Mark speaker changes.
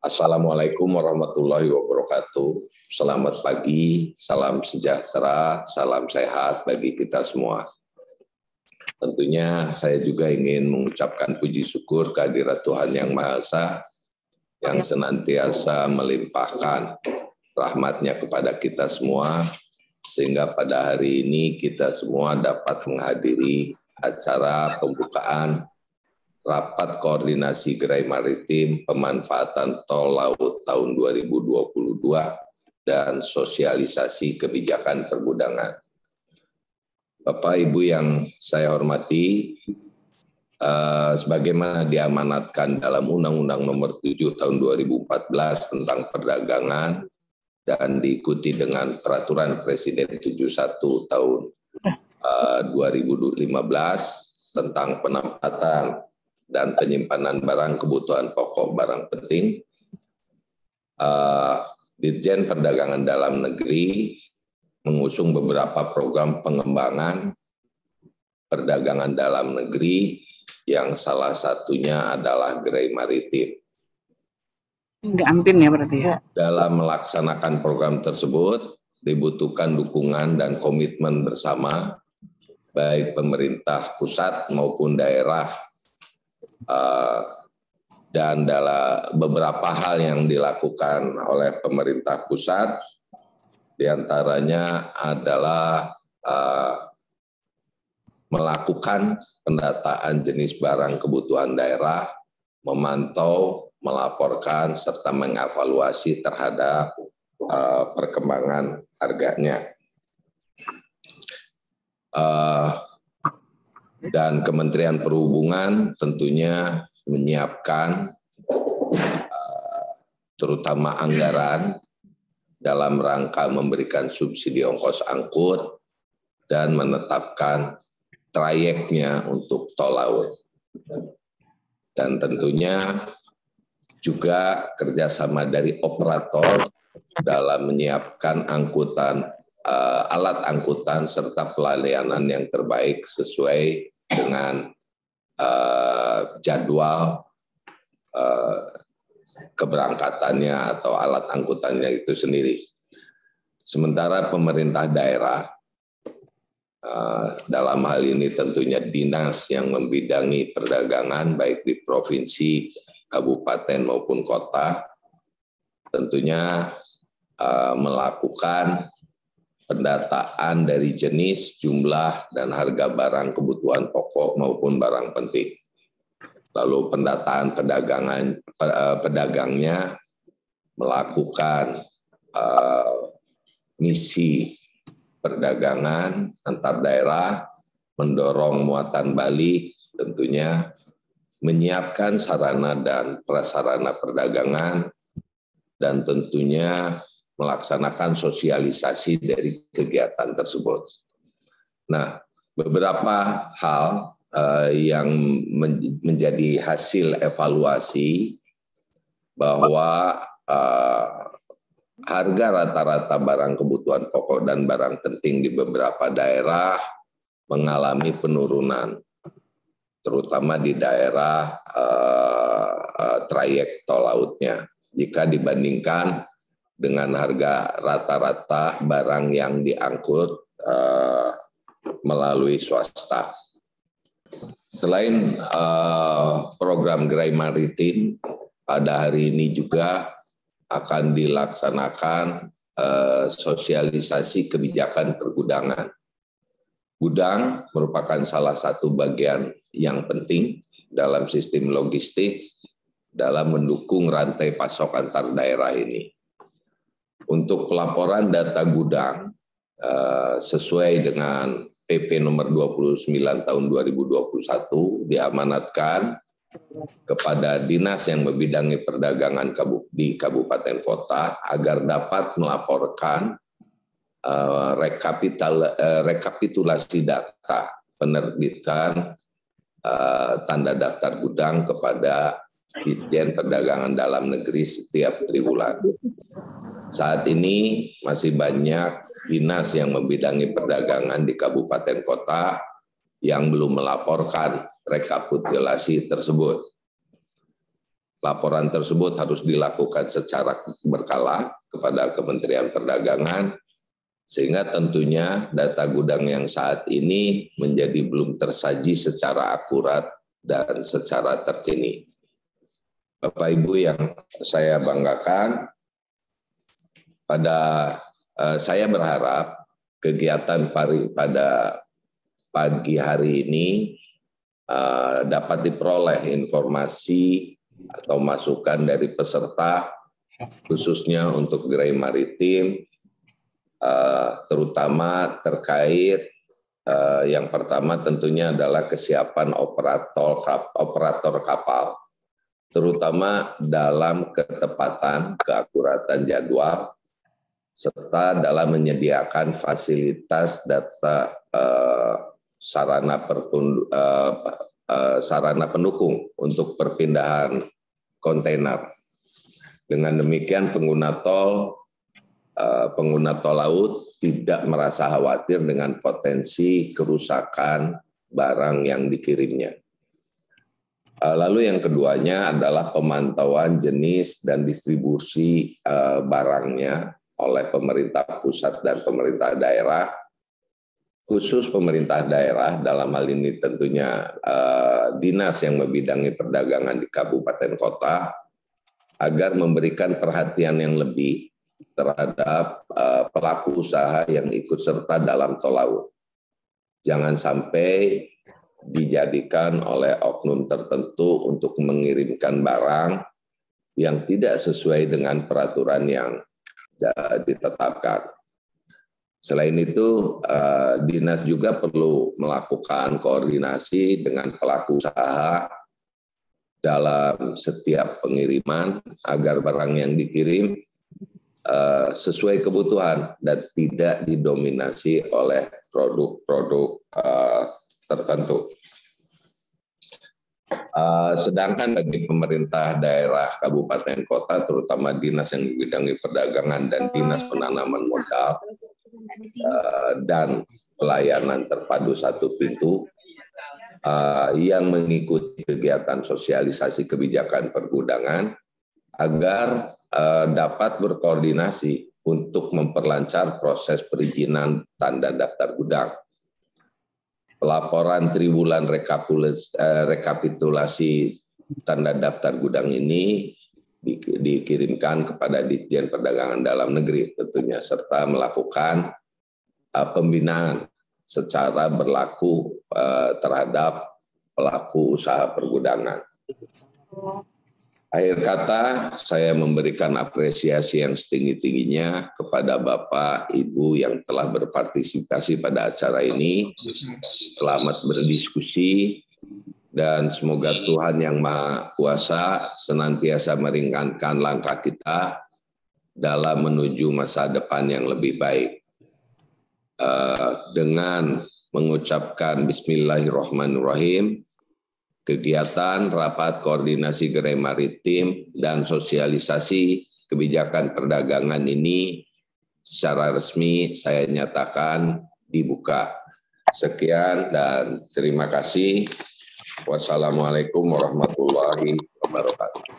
Speaker 1: Assalamualaikum warahmatullahi wabarakatuh. Selamat pagi, salam sejahtera, salam sehat bagi kita semua. Tentunya saya juga ingin mengucapkan puji syukur kehadirat Tuhan Yang Maha Esa yang senantiasa melimpahkan rahmat-Nya kepada kita semua, sehingga pada hari ini kita semua dapat menghadiri acara pembukaan Rapat Koordinasi Gerai Maritim Pemanfaatan Tol Laut tahun 2022 dan Sosialisasi Kebijakan Pergudangan. Bapak Ibu yang saya hormati, sebagaimana diamanatkan dalam Undang-Undang Nomor 7 Tahun 2014 tentang perdagangan dan diikuti dengan Peraturan Presiden 71 Tahun 2015 tentang penempatan dan penyimpanan barang kebutuhan pokok barang penting, Dirjen Perdagangan Dalam Negeri mengusung beberapa program pengembangan perdagangan dalam negeri yang salah satunya adalah gerai maritim.
Speaker 2: Ampin ya berarti ya.
Speaker 1: Dalam melaksanakan program tersebut dibutuhkan dukungan dan komitmen bersama baik pemerintah pusat maupun daerah, dan dalam beberapa hal yang dilakukan oleh pemerintah pusat, diantaranya adalah melakukan pendataan jenis barang kebutuhan daerah, memantau, melaporkan, serta mengevaluasi terhadap perkembangan harganya. Dan Kementerian Perhubungan tentunya menyiapkan terutama anggaran dalam rangka memberikan subsidi ongkos angkut dan menetapkan trayeknya untuk tol laut. Dan tentunya juga kerjasama dari operator dalam menyiapkan angkutan, alat angkutan serta pelayanan yang terbaik sesuai dengan jadwal keberangkatannya atau alat angkutannya itu sendiri. Sementara pemerintah daerah, dalam hal ini tentunya dinas yang membidangi perdagangan baik di provinsi, kabupaten maupun kota, tentunya melakukan pendataan dari jenis, jumlah, dan harga barang kebutuhan pokok maupun barang penting. Lalu pendataan pedagangnya melakukan misi perdagangan antar daerah, mendorong muatan balik, tentunya menyiapkan sarana dan prasarana perdagangan, dan tentunya melaksanakan sosialisasi dari kegiatan tersebut. Nah, beberapa hal yang menjadi hasil evaluasi bahwa harga rata-rata barang kebutuhan pokok dan barang penting di beberapa daerah mengalami penurunan, terutama di daerah trayek tol lautnya, jika dibandingkan dengan harga rata-rata barang yang diangkut melalui swasta. Selain program gerai maritim, pada hari ini juga akan dilaksanakan sosialisasi kebijakan pergudangan. Gudang merupakan salah satu bagian yang penting dalam sistem logistik dalam mendukung rantai pasok antar daerah ini. Untuk pelaporan data gudang sesuai dengan PP nomor 29 tahun 2021 diamanatkan kepada dinas yang membidangi perdagangan di kabupaten kota agar dapat melaporkan rekapitulasi data penerbitan tanda daftar gudang kepada Ditjen Perdagangan Dalam Negeri setiap triwulan. Saat ini masih banyak dinas yang membidangi perdagangan di kabupaten kota yang belum melaporkan rekapitulasi tersebut. Laporan tersebut harus dilakukan secara berkala kepada Kementerian Perdagangan, sehingga tentunya data gudang yang saat ini menjadi belum tersaji secara akurat dan secara terkini. Bapak Ibu yang saya banggakan, saya berharap kegiatan pada pagi hari ini dapat diperoleh informasi atau masukan dari peserta, khususnya untuk gerai maritim, terutama terkait yang pertama tentunya adalah kesiapan operator kapal, terutama dalam ketepatan, keakuratan jadwal, serta dalam menyediakan fasilitas data sarana pendukung untuk perpindahan kontainer. Dengan demikian pengguna tol laut tidak merasa khawatir dengan potensi kerusakan barang yang dikirimnya. Lalu yang keduanya adalah pemantauan jenis dan distribusi barangnya oleh pemerintah pusat dan pemerintah daerah, khusus pemerintah daerah dalam hal ini tentunya dinas yang membidangi perdagangan di kabupaten kota, agar memberikan perhatian yang lebih terhadap pelaku usaha yang ikut serta dalam tol laut. Jangan sampai dijadikan oleh oknum tertentu untuk mengirimkan barang yang tidak sesuai dengan peraturan yang ditetapkan. Selain itu, dinas juga perlu melakukan koordinasi dengan pelaku usaha dalam setiap pengiriman agar barang yang dikirim sesuai kebutuhan dan tidak didominasi oleh produk-produk tertentu. Sedangkan bagi pemerintah daerah, kabupaten, kota, terutama dinas yang membidangi perdagangan dan dinas penanaman modal dan pelayanan terpadu satu pintu, yang mengikuti kegiatan sosialisasi kebijakan pergudangan agar dapat berkoordinasi untuk memperlancar proses perizinan tanda daftar gudang. Pelaporan triwulan rekapitulasi tanda daftar gudang ini dikirimkan kepada Ditjen Perdagangan Dalam Negeri tentunya, serta melakukan pembinaan secara berlaku terhadap pelaku usaha pergudangan. Akhir kata, saya memberikan apresiasi yang setinggi-tingginya kepada Bapak, Ibu yang telah berpartisipasi pada acara ini. Selamat berdiskusi, dan semoga Tuhan Yang Maha Kuasa senantiasa meringankan langkah kita dalam menuju masa depan yang lebih baik. Dengan mengucapkan Bismillahirrahmanirrahim, kegiatan rapat koordinasi gerai maritim dan sosialisasi kebijakan perdagangan ini secara resmi saya nyatakan dibuka. Sekian dan terima kasih. Wassalamualaikum warahmatullahi wabarakatuh.